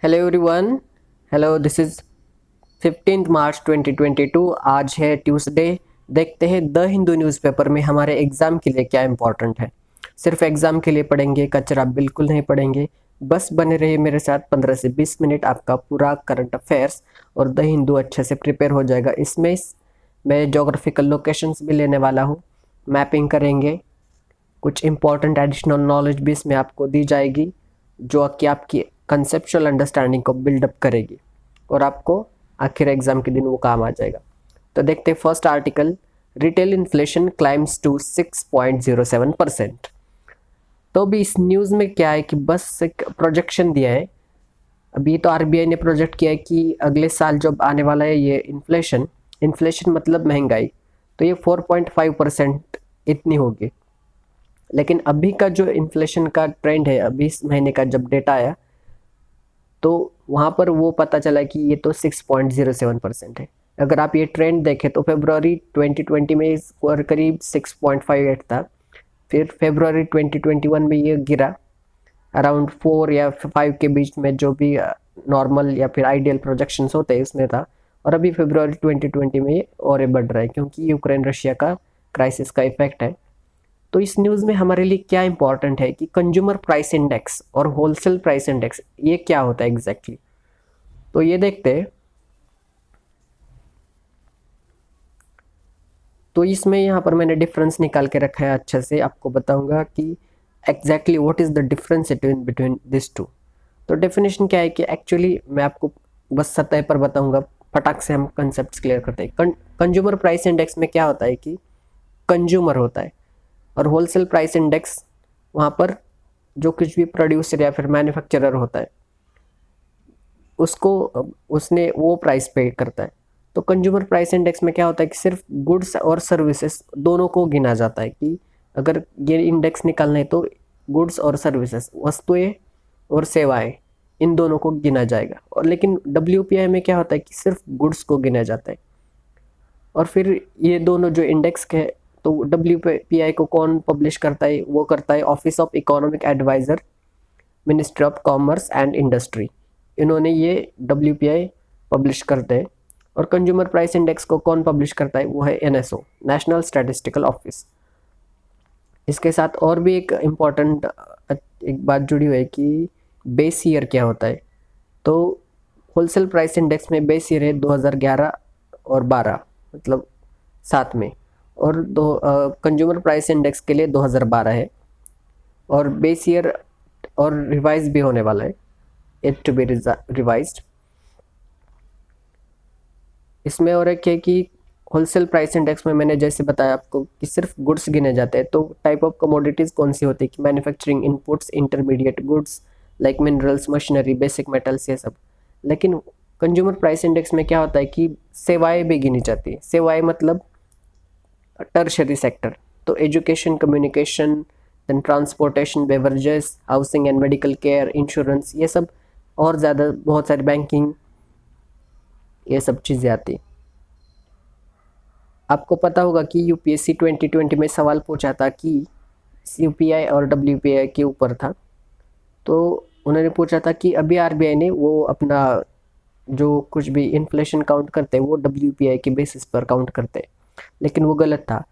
Hello everyone. Hello, this is 15 मार्च 2022। आज है Tuesday. देखते हैं द हिंदू न्यूज़पेपर में हमारे एग्ज़ाम के लिए क्या इम्पोर्टेंट है। सिर्फ एग्ज़ाम के लिए पढ़ेंगे, कचरा बिल्कुल नहीं पढ़ेंगे। बस बने रहिए मेरे साथ, 15 से 20 मिनट आपका पूरा करंट अफेयर्स और द हिंदू अच्छे से प्रिपेयर हो जाएगा। इसमें मैं जोग्राफिकल लोकेशंस भी लेने वाला हूँ, मैपिंग करेंगे, कुछ इंपॉर्टेंट एडिशनल नॉलेज भी इसमें आपको दी जाएगी जो कि आपकी कंसेप्चुअल अंडरस्टैंडिंग को बिल्डअप करेगी और आपको आखिर एग्जाम के दिन वो काम आ जाएगा। तो देखते हैं first article, retail inflation climbs to 6.07%। तो अभी इस न्यूज़ में क्या है कि बस एक प्रोजेक्शन दिया है। अभी तो आरबीआई ने प्रोजेक्ट किया है कि अगले साल जब आने वाला है ये इन्फ्लेशन, इन्फ्लेशन मतलब महंगाई, तो ये 4.5% इतनी होगी। लेकिन अभी का जो इन्फ्लेशन का ट्रेंड है, अभी इस महीने का जब डेटा आया तो वहाँ पर वो पता चला कि ये तो 6.07% है। अगर आप ये ट्रेंड देखें तो फरवरी 2020 में इसको करीब 6.58 था, फिर फरवरी 2021 में ये गिरा अराउंड 4 या 5 के बीच में, जो भी नॉर्मल या फिर आइडियल प्रोजेक्शंस होते हैं उसमें था। और अभी फरवरी 2020 में ये और बढ़ रहा है क्योंकि यूक्रेन रशिया का क्राइसिस का इफेक्ट है। तो इस न्यूज़ में हमारे लिए क्या इंपॉर्टेंट है कि कंज्यूमर प्राइस इंडेक्स और होलसेल प्राइस इंडेक्स ये क्या होता है एग्जैक्टली तो ये देखते हैं। तो इसमें यहाँ पर मैंने डिफरेंस निकाल के रखा है, अच्छे से आपको बताऊंगा कि exactly what is the difference between this two. तो डेफिनेशन क्या है कि एक्चुअली मैं आपको बस सतह पर बताऊंगा, फटाक से हम कंसेप्ट क्लियर करते हैं। कंज्यूमर प्राइस इंडेक्स में क्या होता है कि कंज्यूमर होता है और होलसेल प्राइस इंडेक्स वहाँ पर जो कुछ भी प्रोड्यूसर या फिर मैन्युफैक्चरर होता है उसको उसने वो प्राइस पे करता है। तो कंज्यूमर प्राइस इंडेक्स में क्या होता है कि सिर्फ गुड्स और सर्विसेज दोनों को गिना जाता है कि अगर ये इंडेक्स निकालना है तो गुड्स और सर्विसेज, वस्तुएं और सेवाएं, इन दोनों को गिना जाएगा। और लेकिन डब्ल्यूपीआई में क्या होता है कि सिर्फ गुड्स को गिना जाता है। और फिर ये दोनों जो इंडेक्स है, तो डब्ल्यूपीआई को कौन पब्लिश करता है? वो करता है office of economic adviser, ministry of commerce and industry. इन्होंने ये डब्ल्यूपीआई पब्लिश करते हैं। और कंज्यूमर प्राइस इंडेक्स को कौन पब्लिश करता है? वो है एनएसओ, नेशनल स्टैटिस्टिकल ऑफिस। इसके साथ और भी एक इम्पॉर्टेंट एक बात जुड़ी हुई है कि बेस ईयर क्या होता है। तो होलसेल प्राइस इंडेक्स में बेस ईयर है 2011 और 12, मतलब साथ में। और दो कंज्यूमर प्राइस इंडेक्स के लिए 2012 है और बेस ईयर और रिवाइज भी होने वाला है, इट टू बी रिवाइज्ड। इसमें और एक है कि होलसेल प्राइस इंडेक्स में मैंने जैसे बताया आपको कि सिर्फ गुड्स गिने जाते हैं। तो टाइप ऑफ कमोडिटीज़ कौन सी होती है कि manufacturing inputs, intermediate goods like minerals, machinery, basic metals, ये सब। लेकिन कंज्यूमर प्राइस इंडेक्स में क्या होता है कि सेवाएं भी गिनी जाती है। सेवाएं मतलब टर्शरी सेक्टर, तो education, communication, then transportation, beverages, housing and medical care, insurance, ये सब, और ज़्यादा बहुत सारी बैंकिंग, ये सब चीज़ें आती। आपको पता होगा कि यूपीएससी 2020 में सवाल पूछा था कि यूपीआई और डब्ल्यूपीआई के ऊपर था। तो उन्होंने पूछा था कि अभी आरबीआई ने वो अपना जो कुछ भी इन्फ्लेशन काउंट करते हैं वो डब्ल्यूपीआई के बेसिस पर काउंट करते हैं, लेकिन वो गलत था।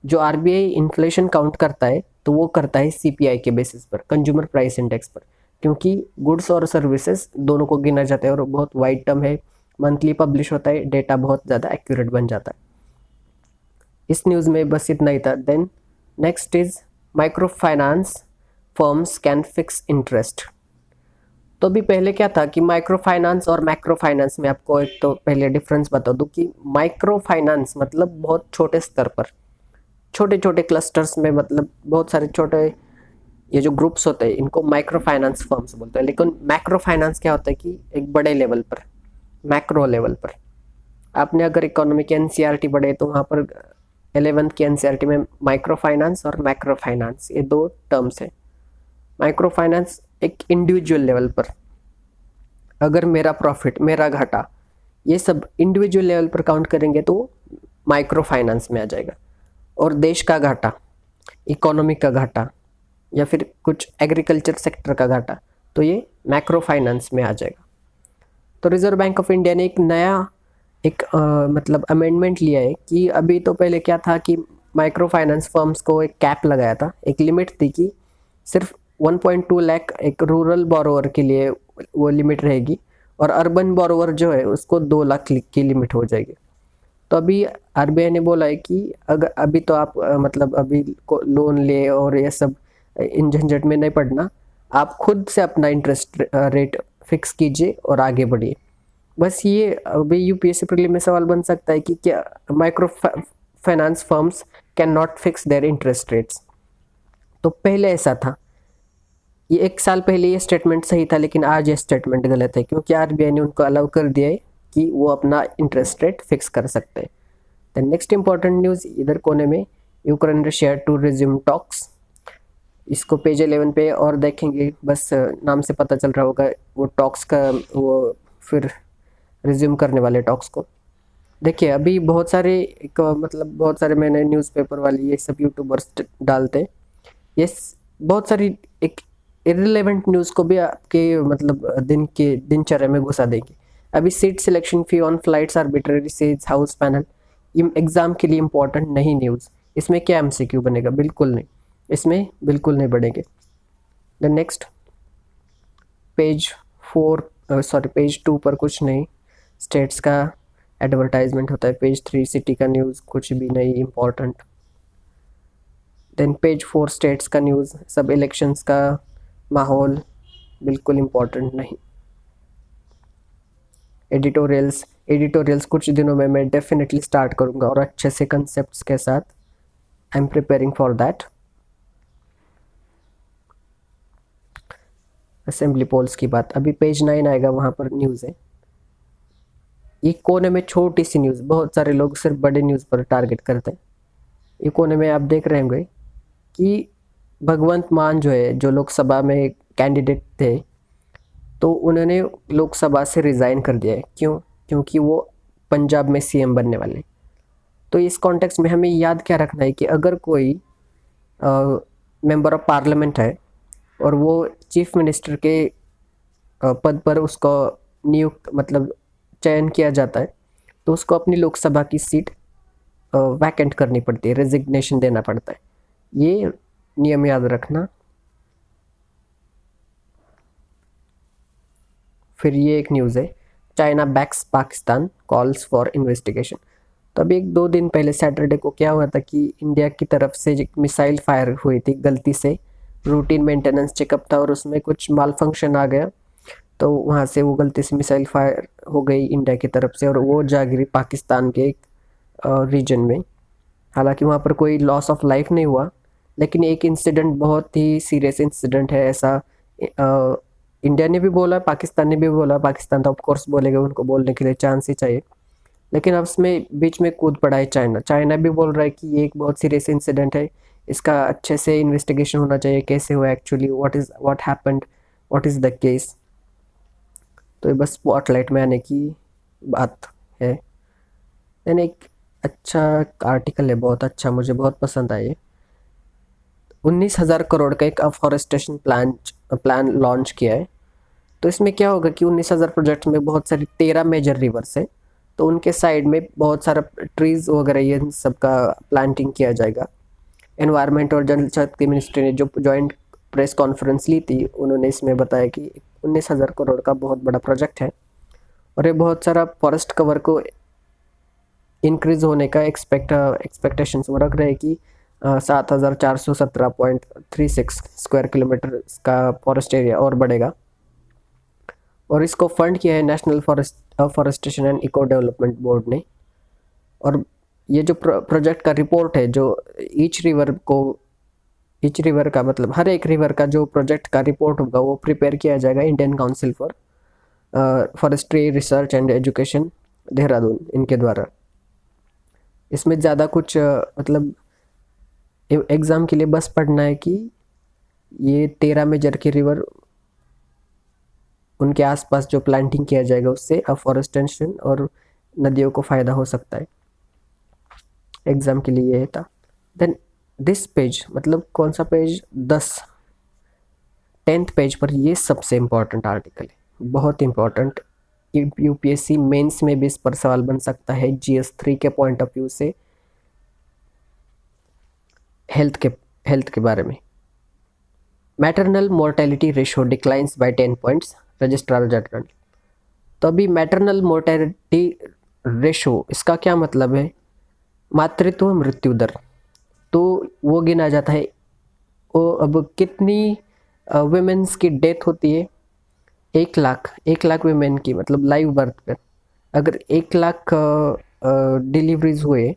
जो आरबीआई इन्फ्लेशन काउंट करता है तो वो करता है सीपीआई के बेसिस पर, कंज्यूमर प्राइस इंडेक्स पर, क्योंकि गुड्स और सर्विसेज दोनों को गिना जाता है और बहुत वाइड टर्म है, मंथली पब्लिश होता है, डेटा बहुत ज़्यादा एक्यूरेट बन जाता है। इस न्यूज़ में बस इतना ही था। Then next is micro finance firms can fix interest. तो अभी पहले क्या था कि माइक्रो फाइनेंस और मैक्रो फाइनेंस में आपको एक तो पहले डिफरेंस बता दूं कि माइक्रो फाइनेंस मतलब बहुत छोटे स्तर पर, छोटे छोटे क्लस्टर्स में, मतलब बहुत सारे छोटे ये जो ग्रुप्स होते हैं इनको माइक्रो फाइनेंस फर्म्स बोलते हैं। लेकिन मैक्रो फाइनेंस क्या होता है कि एक बड़े लेवल पर, मैक्रो लेवल पर। आपने अगर इकोनॉमिक एनसीईआरटी पढ़े तो वहाँ पर 11th की एनसीईआरटी में माइक्रो फाइनेंस और मैक्रो फाइनेंस ये दो टर्म्स है। माइक्रो फाइनेंस एक इंडिविजुअल लेवल पर, अगर मेरा प्रॉफिट, मेरा घाटा, ये सब इंडिविजुअल लेवल पर काउंट करेंगे तो माइक्रो फाइनेंस में आ जाएगा। और देश का घाटा, इकोनॉमी का घाटा, या फिर कुछ एग्रीकल्चर सेक्टर का घाटा, तो ये मैक्रो फाइनेंस में आ जाएगा। तो रिजर्व बैंक ऑफ इंडिया ने एक नया एक मतलब अमेंडमेंट लिया है कि अभी तो पहले क्या था कि माइक्रो फाइनेंस फर्म्स को एक कैप लगाया था, एक लिमिट थी कि सिर्फ 1.2 लाख एक रूरल बोरोवर के लिए वो लिमिट रहेगी, और अर्बन बोरोवर जो है उसको 2 लाख की लिमिट हो जाएगी। तो अभी आरबीआई ने बोला है कि अगर अभी तो आप मतलब अभी को लोन ले और ये सब इन झंझट में नहीं पड़ना, आप खुद से अपना इंटरेस्ट रेट फिक्स कीजिए और आगे बढ़िए। बस ये अभी यूपीएससी प्रीलिम में सवाल बन सकता है कि क्या micro finance firms can not fix their interest rates. तो पहले ऐसा था, ये 1 साल पहले ये स्टेटमेंट सही था, लेकिन आज ये स्टेटमेंट गलत है क्योंकि आरबीआई ने उनको अलाउ कर दिया है कि वो अपना इंटरेस्ट रेट फिक्स कर सकते हैं। द नेक्स्ट इंपॉर्टेंट न्यूज़ इधर कोने में, Ukraine Russia to resume talks. इसको पेज 11 पे और देखेंगे, बस नाम से पता चल रहा होगा वो टॉक्स का, वो फिर रिज्यूम करने वाले टॉक्स को। देखिए अभी बहुत सारे एक मतलब बहुत सारे मैंने न्यूज़पेपर वाली ये सब यूट्यूबर्स डालते हैं, ये बहुत सारी एक इररिलेवेंट न्यूज़ को भी आपके मतलब दिन के दिनचर्या में घुसा देंगे। अभी seat selection fee on flights arbitrary says house panel, ये एग्ज़ाम के लिए इम्पोर्टेंट नहीं न्यूज़। इसमें क्या एमसीक्यू बनेगा? बिल्कुल नहीं, इसमें बिल्कुल नहीं बढ़ेंगे। द नेक्स्ट पेज 2 पर कुछ नहीं, स्टेट्स का एडवर्टाइजमेंट होता है। पेज 3 सिटी का न्यूज़, कुछ भी नहीं इम्पोर्टेंट। देन पेज 4 स्टेट्स का न्यूज़, सब इलेक्शंस का माहौल, बिल्कुल इम्पोर्टेंट नहीं। एडिटोरियल्स कुछ दिनों में मैं डेफिनेटली स्टार्ट करूँगा और अच्छे से कंसेप्ट्स के साथ। I am preparing for that. Assembly polls की बात, अभी पेज 9 आएगा, वहाँ पर न्यूज़ है। ये कोने में छोटी सी न्यूज़, बहुत सारे लोग सिर्फ बड़े न्यूज़ पर टारगेट करते हैं। ये कोने में आप देख रहे होंगे कि भगवंत मान जो है, जो लोकसभा में कैंडिडेट थे, तो उन्होंने लोकसभा से रिज़ाइन कर दिया है। क्यों? क्योंकि वो पंजाब में सीएम बनने वाले। तो इस कॉन्टेक्स्ट में हमें याद क्या रखना है कि अगर कोई मेंबर ऑफ पार्लियामेंट है और वो चीफ मिनिस्टर के पद पर उसको नियुक्त मतलब चयन किया जाता है, तो उसको अपनी लोकसभा की सीट वैकेंट करनी पड़ती है, रेजिग्नेशन देना पड़ता है। ये नियम याद रखना। फिर ये एक न्यूज़ है, China backs Pakistan calls for investigation. तो अभी 1-2 दिन पहले सैटरडे को क्या हुआ था कि इंडिया की तरफ से एक मिसाइल फायर हुई थी गलती से, रूटीन मेंटेनेंस चेकअप था और उसमें कुछ माल फंक्शन आ गया, तो वहाँ से वो गलती से मिसाइल फायर हो गई इंडिया की तरफ से और वो जा गिरी पाकिस्तान के एक रीजन में। हालांकि वहाँ पर कोई लॉस ऑफ लाइफ नहीं हुआ, लेकिन एक इंसिडेंट बहुत ही सीरियस इंसिडेंट है ऐसा। इंडिया ने भी बोला, पाकिस्तान ने भी बोला, पाकिस्तान तो ऑफकोर्स बोलेगा, उनको बोलने के लिए चांस ही चाहिए, लेकिन अब इसमें बीच में कूद पड़ा है चाइना। चाइना भी बोल रहा है कि ये एक बहुत सीरियस इंसिडेंट है, इसका अच्छे से इन्वेस्टिगेशन होना चाहिए, कैसे हुआ actually, what happened, what is the case. तो ये बस स्पॉटलाइट में आने की बात है। देन एक अच्छा आर्टिकल है, बहुत अच्छा, मुझे बहुत पसंद आया। 19,000 करोड़ का एक अफॉरेस्टेशन प्लान लॉन्च किया है। तो इसमें क्या होगा कि 19,000 प्रोजेक्ट में बहुत सारी 13 मेजर रिवर्स है, तो उनके साइड में बहुत सारा ट्रीज वगैरह ये सबका प्लांटिंग किया जाएगा। एनवायरनमेंट और जल शक्ति मिनिस्ट्री ने जो जॉइंट प्रेस कॉन्फ्रेंस ली थी, उन्होंने इसमें बताया कि 19,000 करोड़ का बहुत बड़ा प्रोजेक्ट है और ये बहुत सारा फॉरेस्ट कवर को इंक्रीज होने का एक्सपेक्टेशंस वो रख रहे हैं कि 7,417.36 स्क्वायर किलोमीटर का फॉरेस्ट एरिया और बढ़ेगा। और इसको फंड किया है national forestation and eco development board ने। और ये जो प्रोजेक्ट का रिपोर्ट है, जो ईच रिवर का मतलब हर एक रिवर का जो प्रोजेक्ट का रिपोर्ट होगा वो प्रिपेयर किया जाएगा Indian council for forestry research and education Dehradun, इनके द्वारा। इसमें ज़्यादा कुछ मतलब एग्ज़ाम के लिए बस पढ़ना है कि ये 13 मेजर की रिवर, उनके आसपास जो प्लांटिंग किया जाएगा उससे अफॉरेस्टेशन और नदियों को फ़ायदा हो सकता है। एग्ज़ाम के लिए ये था। देन दिस पेज, मतलब कौन सा पेज, 10th पेज पर ये सबसे इम्पोर्टेंट आर्टिकल है, बहुत इम्पोर्टेंट यूपीएससी मेंस में भी इस पर सवाल बन सकता है GS3 के पॉइंट ऑफ व्यू से, हेल्थ के बारे में। Maternal mortality ratio declines by 10 points, registrar general. तो अभी मैटरनल मोर्टेलिटी रेशियो, इसका क्या मतलब है? मातृत्व मृत्यु दर, तो वो गिना जाता है। वो अब कितनी वुमेन्स की डेथ होती है? 1 लाख वुमेन की, मतलब लाइव बर्थ पर अगर 1 लाख डिलीवरीज हुए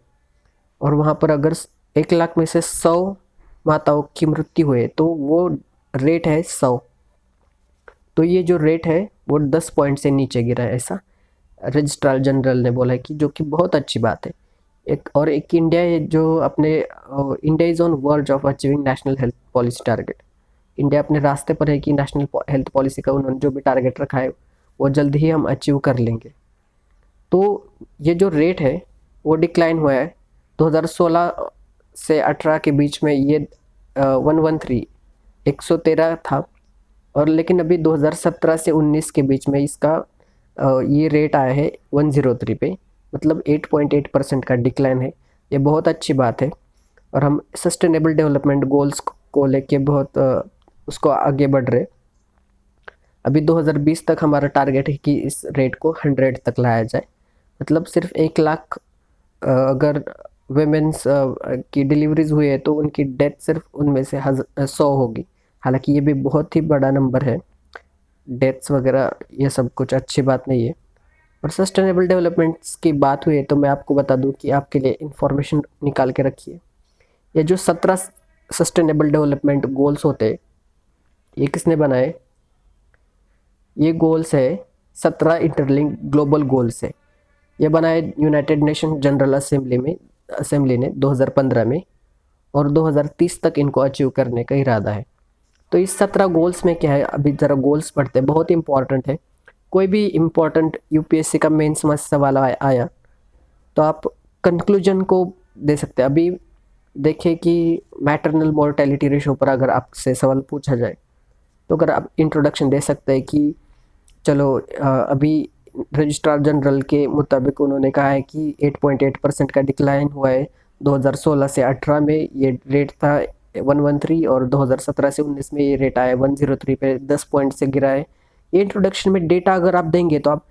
और वहाँ पर अगर 1 लाख में से 100 माताओं की मृत्यु हुए तो वो रेट है 100। तो ये जो रेट है वो 10 पॉइंट से नीचे गिरा है, ऐसा रजिस्ट्रार जनरल ने बोला है, कि जो कि बहुत अच्छी बात है। एक इंडिया है जो अपने India is on verge of achieving national health policy target. India अपने रास्ते पर है कि नेशनल हेल्थ पॉलिसी का उन्होंने जो भी टारगेट रखा है वो जल्द ही हम अचीव कर लेंगे। तो ये जो रेट है वो डिक्लाइन हुआ है 2016 से 18 के बीच में, ये 113 था, और लेकिन अभी 2017 से 19 के बीच में इसका ये रेट आया है 103 पे, मतलब 8.8% का डिक्लाइन है। ये बहुत अच्छी बात है और हम सस्टेनेबल डेवलपमेंट गोल्स को लेके बहुत उसको आगे बढ़ रहे। अभी 2020 तक हमारा टारगेट है कि इस रेट को 100 तक लाया जाए, मतलब सिर्फ 1 लाख अगर वेमेंस की डिलीवरीज हुई है तो उनकी डेथ सिर्फ उनमें से 100 होगी। हालांकि ये भी बहुत ही बड़ा नंबर है, डेथ्स वगैरह ये सब कुछ अच्छी बात नहीं है। और सस्टेनेबल डेवलपमेंट्स की बात हुई है तो मैं आपको बता दूं कि आपके लिए इंफॉर्मेशन निकाल के रखिए। ये जो 17 सस्टेनेबल डेवलपमेंट गोल्स होते हैं, ये किसने बनाए? ये गोल्स है 17 इंटरलिंक ग्लोबल गोल्स है। ये बनाए यूनाइटेड नेशन जनरल असेंबली ने 2015 में, और 2030 तक इनको अचीव करने का इरादा है। तो इस 17 गोल्स में क्या है, अभी ज़रा गोल्स पढ़ते हैं, बहुत इंपॉर्टेंट है। कोई भी इम्पोर्टेंट यूपीएससी का मेंस में सवाल आया तो आप कंक्लूजन को दे सकते हैं। अभी देखिए कि मैटरनल मोर्टेलिटी रेशो पर अगर आपसे सवाल पूछा जाए तो अगर आप इंट्रोडक्शन दे सकते हैं कि चलो अभी रजिस्ट्रार जनरल के मुताबिक उन्होंने कहा है कि 8.8% का डिक्लाइन हुआ है 2016 से 18 में, ये रेट था 113, और 2017 से 19 में ये रेट आया 103 पे, 10 पॉइंट से गिरा है। ये इंट्रोडक्शन में डेटा अगर आप देंगे तो आप,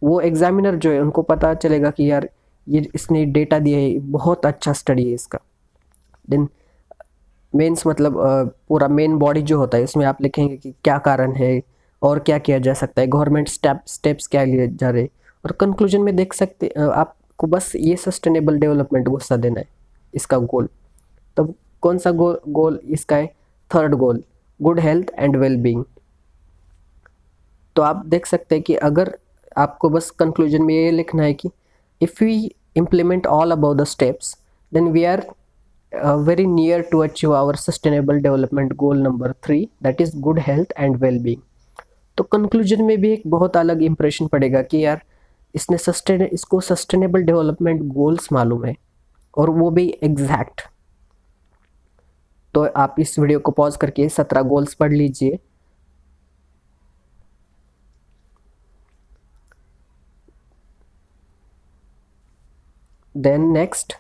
वो एग्जामिनर जो है उनको पता चलेगा कि यार ये इसने डेटा दिया है, बहुत अच्छा स्टडी है इसका। देन मेंस मतलब पूरा मेन बॉडी जो होता है उसमें आप लिखेंगे कि क्या कारण है और क्या किया जा सकता है, गवर्नमेंट स्टेप्स क्या लिए जा रहे, और कंक्लूजन में देख सकते आपको बस ये सस्टेनेबल डेवलपमेंट गुस्सा देना है इसका गोल। तब कौन सा गोल इसका है? Third goal, good health and wellbeing. तो आप देख सकते हैं कि अगर आपको बस कंक्लूजन में ये लिखना है कि if we implement all about the steps then we are very near to achieve our sustainable development goal number 3, that is good health and well-being। तो कंक्लूजन में भी एक बहुत अलग इंप्रेशन पड़ेगा कि यार इसको सस्टेनेबल डेवलपमेंट गोल्स मालूम है, और वो भी एग्जैक्ट। तो आप इस वीडियो को पॉज करके 17 गोल्स पढ़ लीजिए। देन नेक्स्ट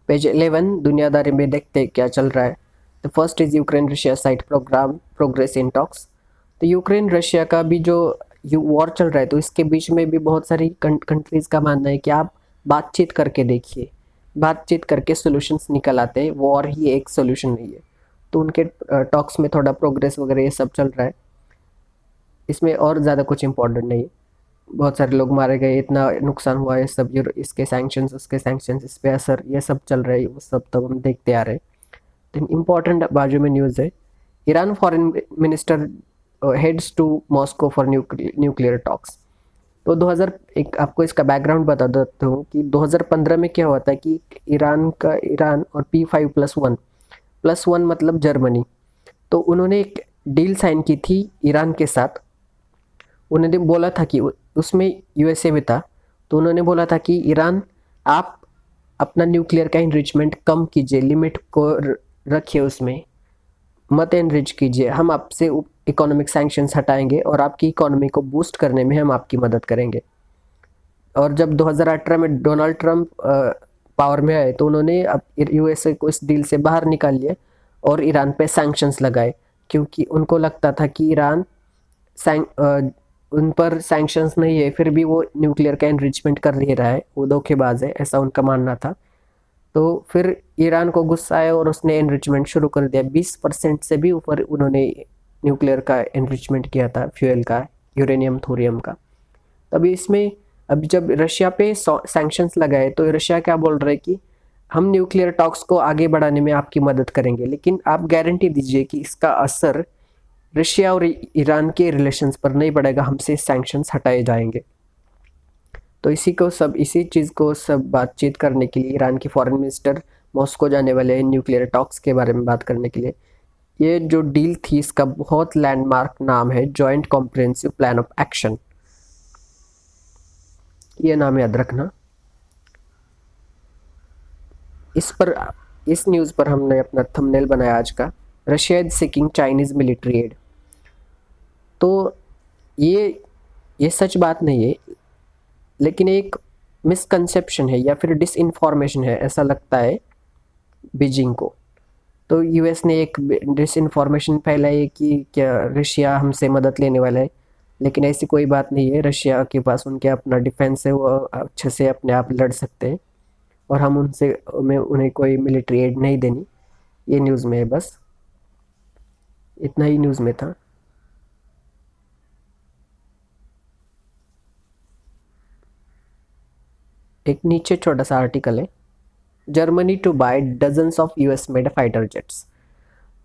पेज 11, दुनियादारी में देखते हैं क्या चल रहा है। The first is Ukraine Russia side programme progress in talks. तो यूक्रेन रशिया का भी जो वॉर चल रहा है तो इसके बीच में भी बहुत सारी कंट्रीज़ का मानना है कि आप बातचीत करके देखिए, बातचीत करके सोल्यूशंस निकल आते हैं, वॉर ही एक सोल्यूशन नहीं है। तो उनके टॉक्स में थोड़ा प्रोग्रेस वगैरह ये सब चल रहा है, इसमें और ज़्यादा कुछ इंपॉर्टेंट नहीं है। बहुत सारे लोग मारे गए, इतना नुकसान हुआ है, सब ये इसके सैंक्शंस उसके सैंक्शंस, इस पे असर, ये सब चल रहा है, वो सब तब हम देखते आ रहे हैं। तो इम्पॉर्टेंट बाजू में न्यूज़ है, Iran foreign minister heads to Moscow for nuclear talks. तो 2001 आपको इसका बैकग्राउंड बता देता हूँ कि 2015 में क्या हुआ था कि ईरान और P5+1 मतलब जर्मनी, तो उन्होंने एक डील साइन की थी ईरान के साथ। उन्होंने बोला था कि उसमें यूएसए भी था, तो उन्होंने बोला था कि ईरान आप अपना न्यूक्लियर का इनरिचमेंट कम कीजिए, लिमिट को रखिए उसमें, मत एनरिच कीजिए, हम आपसे इकोनॉमिक सैंक्शंस हटाएंगे और आपकी इकोनॉमी को बूस्ट करने में हम आपकी मदद करेंगे। और जब 2018 में डोनाल्ड ट्रंप पावर में आए तो उन्होंने अब यूएसए को इस डील से बाहर निकाल लिया और ईरान पे सैंक्शंस लगाए, क्योंकि उनको लगता था कि ईरान उन पर सैंक्शंस नहीं है फिर भी वो न्यूक्लियर का एनरिचमेंट कर ही रहा है, वो धोखेबाज है, ऐसा उनका मानना था। तो फिर ईरान को गुस्सा आया और उसने एनरिचमेंट शुरू कर दिया। 20% से भी ऊपर उन्होंने न्यूक्लियर का एनरिचमेंट किया था, फ्यूल का, यूरेनियम थोरियम का। तभी इसमें अब जब रशिया पे सैंक्शंस लगाए तो रशिया क्या बोल रहा है कि हम न्यूक्लियर टॉक्स को आगे बढ़ाने में आपकी मदद करेंगे, लेकिन आप गारंटी दीजिए कि इसका असर रशिया और ईरान के रिलेशंस पर नहीं पड़ेगा, हमसे सैंक्शंस हटाए जाएंगे। तो इसी चीज़ को सब बातचीत करने के लिए ईरान के फॉरेन मिनिस्टर मॉस्को जाने वाले हैं न्यूक्लियर टॉक्स के बारे में बात करने के लिए। ये जो डील थी इसका बहुत लैंडमार्क नाम है joint comprehensive plan of action, ये नाम याद रखना। इस न्यूज़ पर हमने अपना थंबनेल बनाया आज का, Russia is seeking Chinese military add. तो ये सच बात नहीं है, लेकिन एक मिसकंसेप्शन है या फिर डिसइंफॉर्मेशन है, ऐसा लगता है बीजिंग को। तो यूएस ने एक डिसइंफॉर्मेशन फैलाई है कि क्या रशिया हमसे मदद लेने वाला है, लेकिन ऐसी कोई बात नहीं है। रशिया के पास उनके अपना डिफेंस है, वो अच्छे से अपने आप लड़ सकते हैं और हम उन्हें कोई मिलिट्री एड नहीं देनी। ये न्यूज़ में है, बस इतना ही न्यूज़ में था। एक नीचे छोटा सा आर्टिकल है, Germany to buy dozens of US made fighter jets.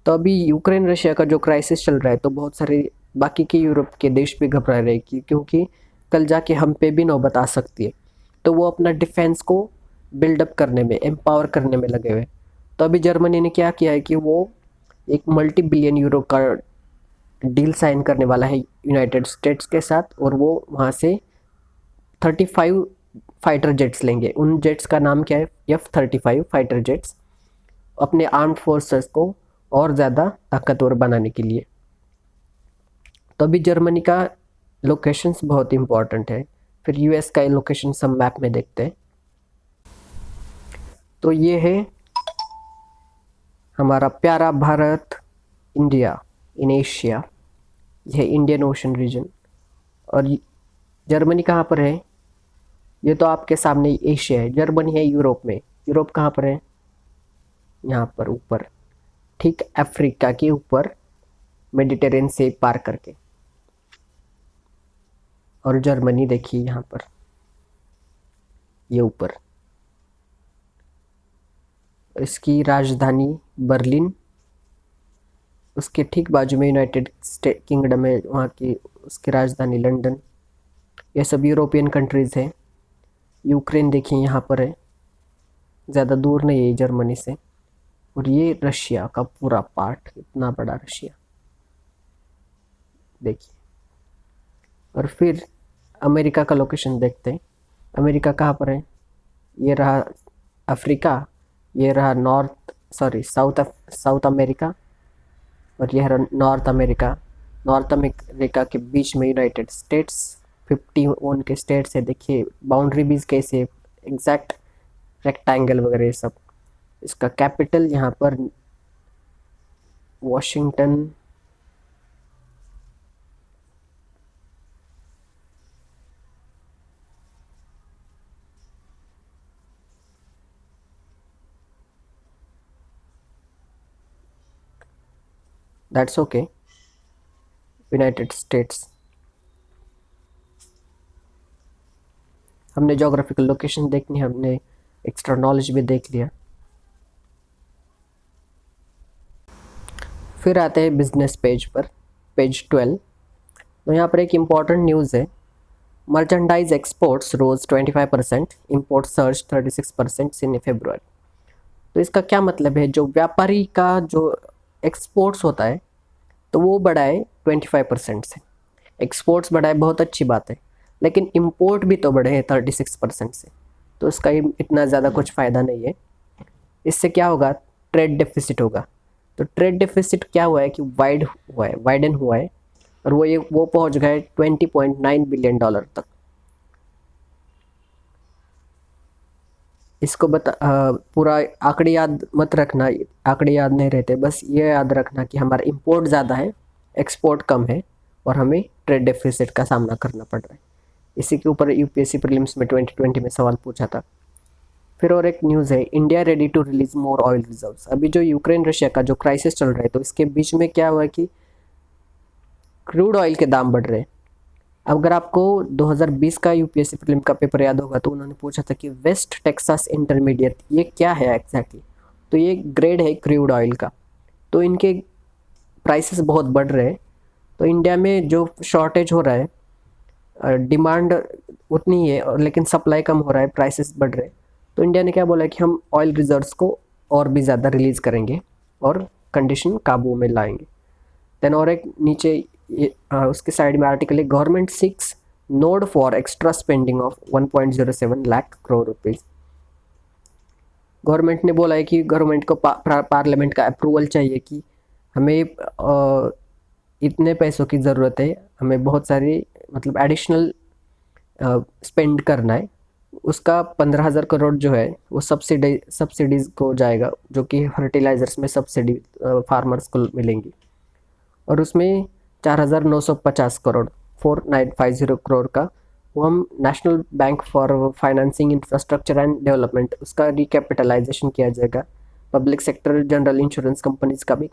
तो अभी यूक्रेन रशिया का जो क्राइसिस चल रहा है तो बहुत सारे बाकी के यूरोप के देश भी घबरा रहे हैं क्योंकि कल जाके हम पे भी नौबत आ सकती है। तो वो अपना डिफेंस को बिल्डअप करने में, एम्पावर करने में लगे हुए। तो अभी जर्मनी ने क्या किया है कि वो एक मल्टी बिलियन यूरो का डील साइन करने वाला है यूनाइटेड स्टेट्स के साथ, और वो वहाँ से 35 फाइटर जेट्स लेंगे। उन जेट्स का नाम क्या है, F-35 फाइटर जेट्स, अपने आर्म्ड फोर्सेस को और ज़्यादा ताकतवर बनाने के लिए। तो अभी जर्मनी का लोकेशंस बहुत इंपॉर्टेंट है। फिर यूएस का लोकेशन हम मैप में देखते हैं। तो ये है हमारा प्यारा भारत, इंडिया इन एशिया, यह इंडियन ओशन रीजन। और जर्मनी कहाँ पर है, ये तो आपके सामने एशिया है, जर्मनी है यूरोप में। यूरोप कहाँ पर है, यहाँ पर ऊपर, ठीक अफ्रीका के ऊपर, मेडिटेरेनियन से पार करके। और जर्मनी देखिए यहाँ पर, ये ऊपर, इसकी राजधानी बर्लिन, उसके ठीक बाजू में यूनाइटेड स्टेट किंगडम है, वहाँ की उसकी राजधानी लंदन। ये सब यूरोपियन कंट्रीज़ हैं। यूक्रेन देखिए यहाँ पर है, ज़्यादा दूर नहीं है जर्मनी से। और ये रशिया का पूरा पार्ट, इतना बड़ा रशिया देखिए। और फिर अमेरिका का लोकेशन देखते हैं। अमेरिका कहाँ पर है, ये रहा अफ्रीका, ये रहा साउथ अमेरिका, और यह रहा नॉर्थ अमेरिका। नॉर्थ अमेरिका के बीच में यूनाइटेड स्टेट्स, 51 के स्टेट्स है। देखिए बाउंड्री भी कैसे एग्जैक्ट रेक्टेंगल वगैरह ये सब। इसका कैपिटल यहाँ पर Washington, that's okay, United states. हमने जोग्राफिकल लोकेशन देखनी, हमने एक्स्ट्रा नॉलेज भी देख लिया। फिर आते हैं बिजनेस पेज पर, पेज 12। तो यहाँ पर एक इम्पॉर्टेंट न्यूज़ है, मर्चेंडाइज एक्सपोर्ट्स रोज 25%, इम्पोर्ट सर्च 36% इन फरवरी। तो इसका क्या मतलब है, जो व्यापारी का जो एक्सपोर्ट्स होता है तो वो बढ़ा है 25% से। एक्सपोर्ट्स बढ़ा है, बहुत अच्छी बात है, लेकिन इम्पोर्ट भी तो बढ़े हैं 36% से। तो इसका इतना ज़्यादा कुछ फ़ायदा नहीं है। इससे क्या होगा, ट्रेड डेफिसिट होगा। तो ट्रेड डेफिसिट क्या हुआ है कि वाइडन हुआ है, और वो पहुंच गए $20.9 बिलियन तक। इसको पूरा आंकड़े याद मत रखना, आंकड़े याद नहीं रहते, बस ये याद रखना कि हमारा इंपोर्ट ज़्यादा है, एक्सपोर्ट कम है, और हमें ट्रेड डेफिसिट का सामना करना पड़ रहा है। इसी के ऊपर यूपीएससी प्रीलिम्स में 2020 में सवाल पूछा था। फिर और एक न्यूज़ है, India ready to release more oil reserves. अभी जो यूक्रेन रशिया का जो क्राइसिस चल रहा है, तो इसके बीच में क्या हुआ कि क्रूड ऑयल के दाम बढ़ रहे हैं। अगर आपको 2020 का यूपीएससी प्रीलिम का पेपर याद होगा, तो उन्होंने पूछा था कि वेस्ट टेक्सास इंटरमीडिएट ये क्या है एग्जैक्टली। तो ये ग्रेड है क्रूड ऑयल का। तो इनके प्राइसेस बहुत बढ़ रहे हैं। तो इंडिया में जो शॉर्टेज हो रहा है, डिमांड उतनी ही है और लेकिन सप्लाई कम हो रहा है, प्राइसेस बढ़ रहे हैं। तो इंडिया ने क्या बोला कि हम ऑयल रिजर्व्स को और भी ज़्यादा रिलीज़ करेंगे और कंडीशन काबू में लाएंगे। देन और एक नीचे उसके साइड में आर्टिकल है, government six node for extra spending of 1.07 lakh crore rupees. Government ने बोला है कि गवर्नमेंट को पार्लियामेंट का अप्रूवल चाहिए कि हमें इतने पैसों की ज़रूरत है, हमें बहुत सारी मतलब एडिशनल स्पेंड करना है। उसका 15,000 करोड़ जो है वो सब्सिडीज़ को जाएगा, जो कि फर्टिलाइज़र्स में सब्सिडी फार्मर्स को मिलेंगी। और उसमें 4,950 करोड़ 4,950 करोड़ का वो हम national bank for financing infrastructure and development, उसका रिकैपिटलाइजेशन किया जाएगा। Public sector general insurance companies का भी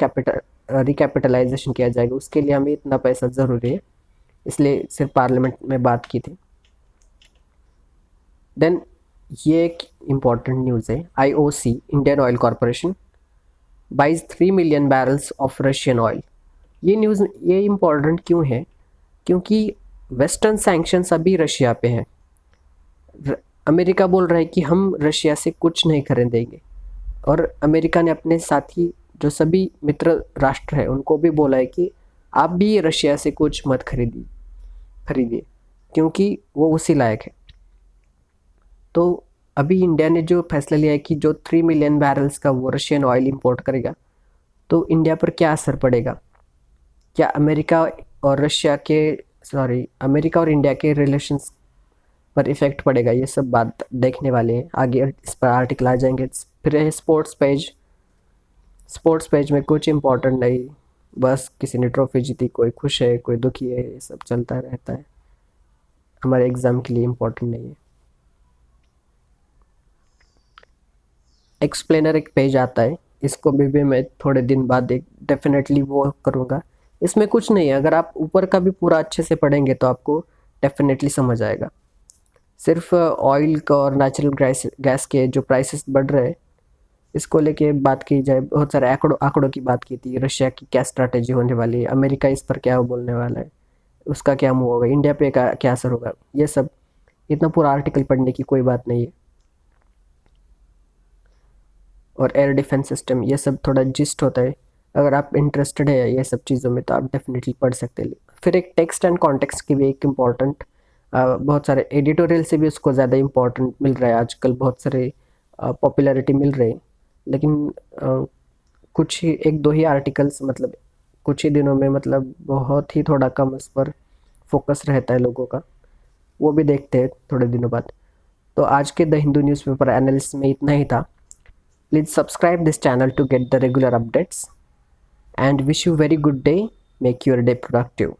रिकैपिटलाइजेशन किया जाएगा। उसके लिए हमें इतना पैसा ज़रूरी है, इसलिए सिर्फ पार्लियामेंट में बात की थी। देन ये एक इम्पॉर्टेंट न्यूज़ है, IOC Indian Oil Corporation buys 3 million barrels of Russian oil. ये न्यूज़ ये इम्पॉर्टेंट क्यों है? क्योंकि वेस्टर्न सैंक्शंस अभी रशिया पे हैं। अमेरिका बोल रहा है कि हम रशिया से कुछ नहीं खरीदेंगे, और अमेरिका ने अपने साथी जो सभी मित्र राष्ट्र हैं उनको भी बोला है कि आप भी रशिया से कुछ मत खरीदिए क्योंकि वो उसी लायक है। तो अभी इंडिया ने जो फैसला लिया है कि जो 3 मिलियन बैरल्स का वो रशियन ऑयल इंपोर्ट करेगा, तो इंडिया पर क्या असर पड़ेगा? क्या अमेरिका और इंडिया के रिलेशंस पर इफ़ेक्ट पड़ेगा? ये सब बात देखने वाले हैं आगे, इस पर आर्टिकल आ जाएंगे। फिर है स्पोर्ट्स पेज में कुछ इम्पोर्टेंट नहीं, बस किसी ने ट्रॉफी जीती, कोई खुश है, कोई दुखी है, ये सब चलता रहता है, हमारे एग्ज़ाम के लिए इम्पोर्टेंट नहीं है। एक्सप्लेनर एक पेज आता है, इसको भी मैं थोड़े दिन बाद एक डेफिनेटली वो करूँगा। इसमें कुछ नहीं है, अगर आप ऊपर का भी पूरा अच्छे से पढ़ेंगे तो आपको डेफिनेटली समझ आएगा। सिर्फ ऑयल का और नेचुरल गैस के जो प्राइसेस बढ़ रहे हैं, इसको लेके बात की जाए, बहुत सारे आंकड़ों की बात की थी। रशिया की क्या स्ट्रैटेजी होने वाली है, अमेरिका इस पर क्या बोलने वाला है, उसका क्या मुँह होगा, इंडिया पे क्या असर होगा, ये सब इतना पूरा आर्टिकल पढ़ने की कोई बात नहीं है। और एयर डिफेंस सिस्टम, ये सब थोड़ा जिस्ट होता है। अगर आप इंटरेस्टेड है ये सब चीज़ों में तो आप डेफिनेटली पढ़ सकते हैं। फिर एक टेक्स्ट एंड कॉन्टेक्स्ट की भी एक इम्पॉर्टेंट, बहुत सारे एडिटोरियल से भी उसको ज़्यादा इम्पोर्टेंट मिल रहा है आजकल, बहुत सारे पॉपुलैरिटी मिल रहे हैं। लेकिन कुछ ही एक दो ही आर्टिकल्स, मतलब कुछ ही दिनों में, मतलब बहुत ही थोड़ा कम उस पर फोकस रहता है लोगों का, वो भी देखते हैं थोड़े दिनों बाद। तो आज के द हिंदू न्यूज़पेपर एनालिसिस में इतना ही था। Please subscribe this channel to get the regular updates, and wish you very good day. Make your day productive.